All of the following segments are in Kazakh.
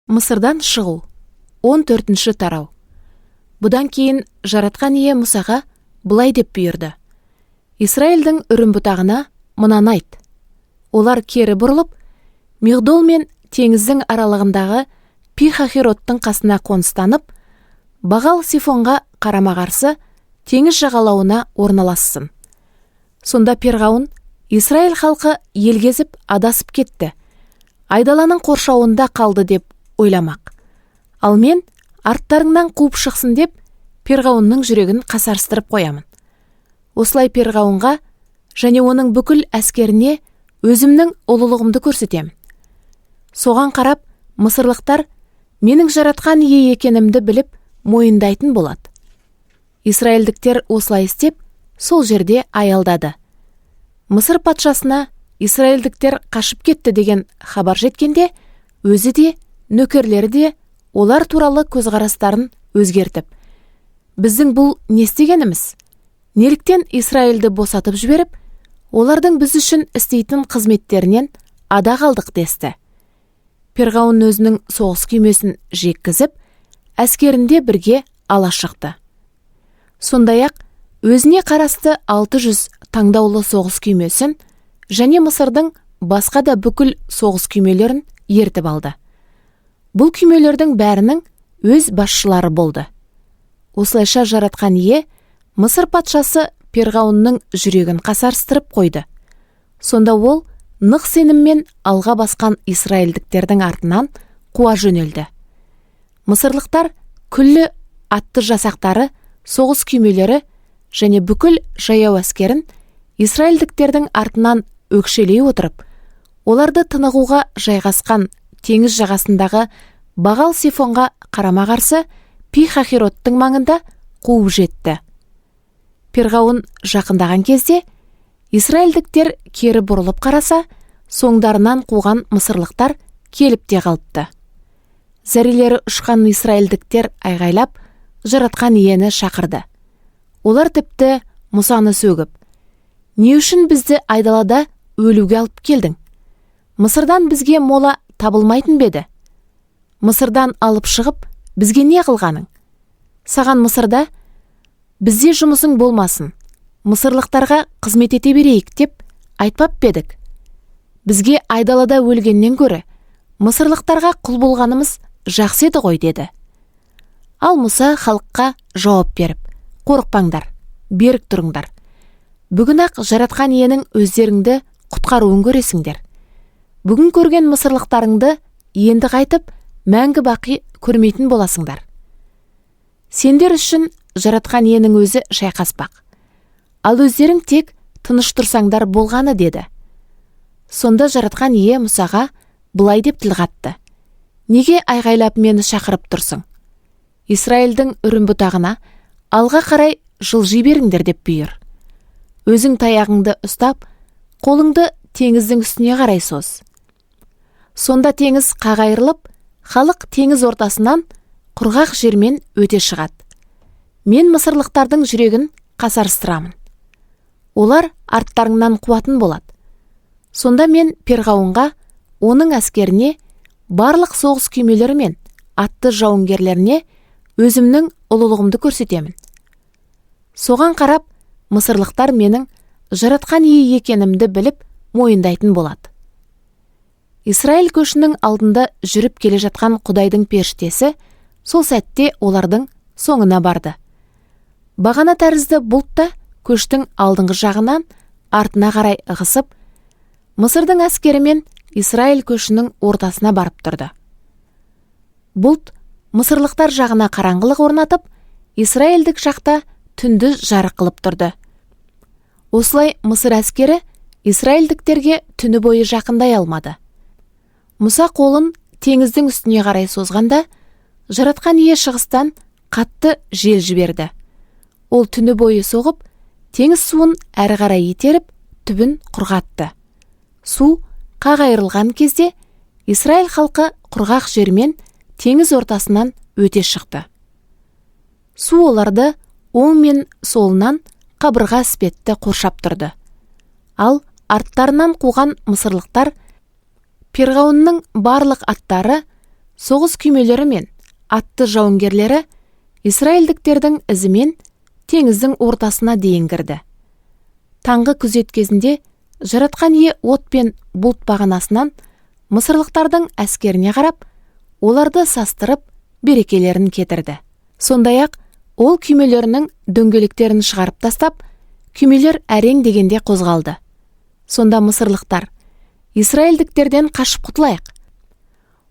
Мысырдан шығу. 14-ші тарау. Бұдан кейін жаратқан ие Мұсаға былай деп бұйырды. Исраилдің үрім бұтағына мынаны айт. Олар кері бұрылып, Мигдол мен теңіздің аралығындағы Пи-хахироттың қасына қоныстанып, Бағал-Сифонға қарама-қарсы теңіз жағалауына орналассын. Сонда Перғауын Исраил халқы елгезіп адасып кетті. Айдаланың қоршауында қалды деп ойламақ. Ал мен арттарыңнан қуып шықсын деп Перғауынның жүрегін қасарыстырып қоямын. Осылай Перғауынға және оның бүкіл әскеріне өзімнің ұлылығымды көрсетемін. Соған қарап, мысырлықтар менің жаратқан ие екенімді біліп мойындайтын болады. Исраилдіктер осылай істеп, сол жерде аялдады. Мысыр патшасына Исраилдіктер қашып кетті деген хабар жеткенде, өзі де, нөкерлері де олар туралы көзқарастарын өзгертіп, біздің бұл не істегеніміз? Неліктен Исраилді босатып жіберіп, олардың біз үшін істейтін қызметтерінен ада қалдық десті. Перғауын өзінің соғыс күймесін жеккізіп, әскерінде бірге ала шықты. Сондай-ақ өзіне қарасты 600 таңдаулы соғыс күймесін және Мысырдың басқа да бүкіл соғыс күймелерін ертіп алды. Бұл күймелердің бәрінің өз басшылары болды. Осылайша жаратқан ие Мысыр патшасы Перғауынның жүрегін қасарыстырып қойды. Сонда ол нық сеніммен алға басқан Исраилдіктердің артынан қуа жөнелді. Мысырлықтар күллі атты жасақтары, соғыс күймелері және бүкіл жаяу әскерін Исраилдіктердің артынан өкшелей отырып, оларды тынығуға жайғасқан теңіз жағасындағы Бағал-Сифонға қарама-қарсы Пи-хахироттың маңында қуып жетті. Перғауын жақындаған кезде Исраилдіктер кері бұрылып қараса, соңдарынан қуған мысырлықтар келіп те қалыпты. Зәрелері ұшқан Исраилдіктер айғайлап, жаратқан иені шақырды. Олар тіпті Мұсаны сөгіп, не үшін бізді айдалада өлуге алып келдің? Мысырдан бізге мола табылмайтын беді? Мысырдан алып шығып, бізге не қылғаның? Саған Мысырда бізде жұмысың болмасын, мысырлықтарға қызмет ете берейік деп айтпап бедік. Бізге айдалада өлгеннен көрі, мысырлықтарға құл болғанымыз жақсы еді ғой деді. Ал Мұса халыққа жауап беріп, қорықпаңдар, берік тұрыңдар. Бүгін-ақ жаратқан иенің өздеріңді құтқаруын көресіңдер. Бүгін көрген мысырлықтарыңды енді қайтып, мәңгі бақи көрмейтін боласыңдар. Сендер үшін жаратқан иенің өзі шайқаспақ. Ал өздерің тек тыныш тұрсаңдар болғаны деді. Сонда жаратқан ие Мұсаға былай деп тіл қатты. Неге айғайлап мені шақырып тұрсың? Исраилдің үрім бұтағына алға қарай жылжи беріңдер деп бұйыр. Өзің таяғыңды ұстап, қолыңды теңіздің үстіне қарай соз. Сонда теңіз қағайырылып, халық теңіз ортасынан құрғақ жермен өте шығады. Мен мысырлықтардың жүрегін қасарыстырамын. Олар арттарыңнан қуатын болады. Сонда мен Перғауынға, оның әскеріне, барлық соғыс күймелері мен атты жауынгерлеріне өзімнің ұлылығымды көрсетемін. Соған қарап, мысырлықтар менің жаратқан ие екенімді біліп мойындайтын болады. Исраил көшінің алдында жүріп келе жатқан Құдайдың періштесі сол сәтте олардың соңына барды. Бағана тәрізді бұлт та көштің алдыңғы жағынан артына қарай ығысып, Мысырдың әскері мен Исраил көшінің ортасына барып тұрды. Бұлт мысырлықтар жағына қараңғылық орнатып, Исраилдік жақта түнді жарық қылып тұрды. Осылай Мысыр әскері Исраилдіктерге түні бойы жақындай алмады. Мұса қолын теңіздің үстіне қарай созғанда, жаратқан ие шығыстан қатты жел жіберді. Ол түні бойы соғып, теңіз суын әрі қарай итеріп, түбін құрғатты. Су қағайырылған кезде Исраил халқы құрғақ жермен теңіз ортасынан өте шықты. Су оларды оң мен солынан қабырға іспетті қоршап тұрды. Ал арттарынан қуған мысырлықтар Перғауынның барлық аттары соғыс күймелері мен атты жауынгерлері израильдіктердің ізімен теңіздің ортасына дейін кірді. Таңғы күзет кезінде жаратқан ие от пен бұлт бағанасынан мысырлықтардың әскеріне қарап, оларды састырып, берекелерін кетірді. Сондай-ақ ол күймелерінің дөңгелектерін шығарып тастап, күймелер әрең дегенде қозғалды. Сонда мысырлықтар: израильдіктерден қашып құтылайық.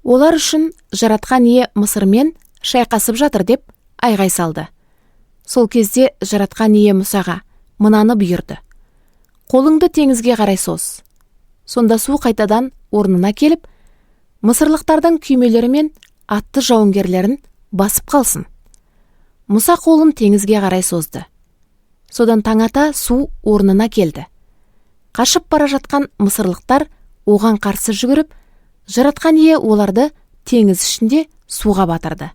Олар үшін жаратқан ие Мысырмен шайқасып жатыр деп айғай салды. Сол кезде жаратқан ие Мұсаға мынаны бұйырды: қолыңды теңізге қарай соз. Сонда су қайтадан орнына келіп, мысырлықтардың күймелері мен атты жауынгерлерін басып қалсын. Мұса қолын теңізге қарай созды. Содан таң ата су орнына келді. Қашып бара жатқан мысырлықтар оған қарсы жүгіріп, жаратқан ие оларды теңіз ішінде суға батырды.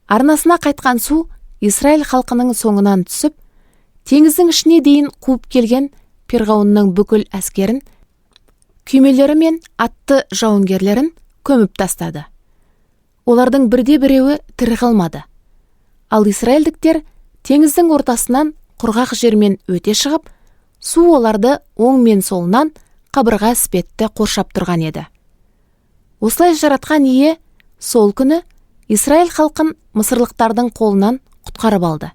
Арнасына қайтқан су Израиль халқының соңынан түсіп, теңіздің ішіне дейін қуып келген Перғауынның бүкіл әскерін, күймелері мен атты жауынгерлерін көміп тастады. Олардың бірде-біреуі тірі қалмады. Ал израильдіктер теңіздің ортасынан құрғақ жермен өте шығып, су оларды оң мен солынан қабырға іспетті қоршап тұрған еді. Осылай жаратқан ие сол күні Израиль халқын мысырлықтардың қолынан құтқарып алды.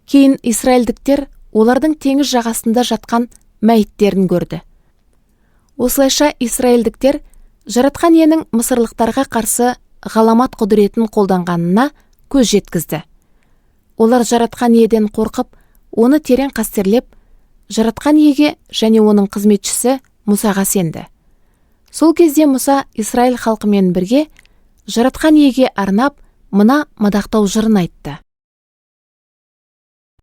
Кейін израильдіктер олардың теңіз жағасында жатқан мәйіттерін көрді. Осылайша израильдіктер жаратқан иенің мысырлықтарға қарсы ғаламат құдіретін қолданғанына көз жеткізді. Олар жаратқан иеден қорқып, оны терең қастерлеп, жаратқан иеге және оның қызметшісі Мұсаға сенді. Сол кезде Мұса Израиль халқымен бірге жаратқан иеге арнап мына мадақтау жырын айтты.